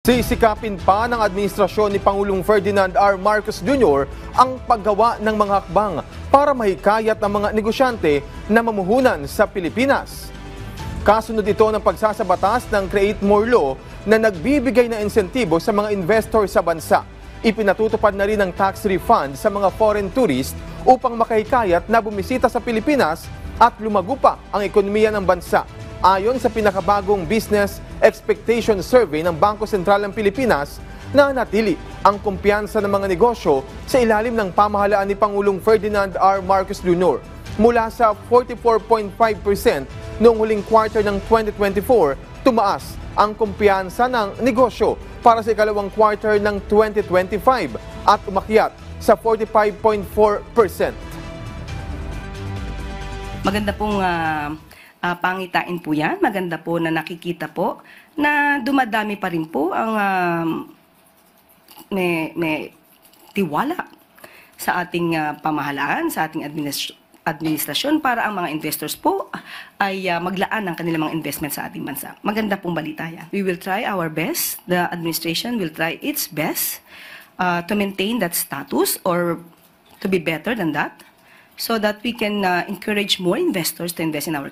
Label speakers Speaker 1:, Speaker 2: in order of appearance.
Speaker 1: Sisikapin pa ng administrasyon ni Pangulong Ferdinand R. Marcos Jr. ang paggawa ng mga hakbang para mahikayat ng mga negosyante na mamuhunan sa Pilipinas. Kasunod ito ng pagsasabatas ng Create More Law na nagbibigay ng insentibo sa mga investor sa bansa. Ipinatutupad na rin ang tax refund sa mga foreign tourist upang makahikayat na bumisita sa Pilipinas at lumago pa ang ekonomiya ng bansa. Ayon sa pinakabagong Business Expectation Survey ng Bangko Sentral ng Pilipinas, nanatili ang kumpiyansa ng mga negosyo sa ilalim ng pamahalaan ni Pangulong Ferdinand R. Marcos Jr. Mula sa 44.5% noong huling quarter ng 2024, tumaas ang kumpiyansa ng negosyo para sa ikalawang quarter ng 2025 at umakyat sa 45.4%.
Speaker 2: Maganda pong pangitain po yan. Maganda po na nakikita po na dumadami pa rin po ang may tiwala sa ating pamahalaan, sa ating administrasyon para ang mga investors po ay maglaan ng kanilang mga investment sa ating bansa. Maganda pong balita yan. We will try our best. The administration will try its best to maintain that status or to be better than that so that we can encourage more investors to invest in our country.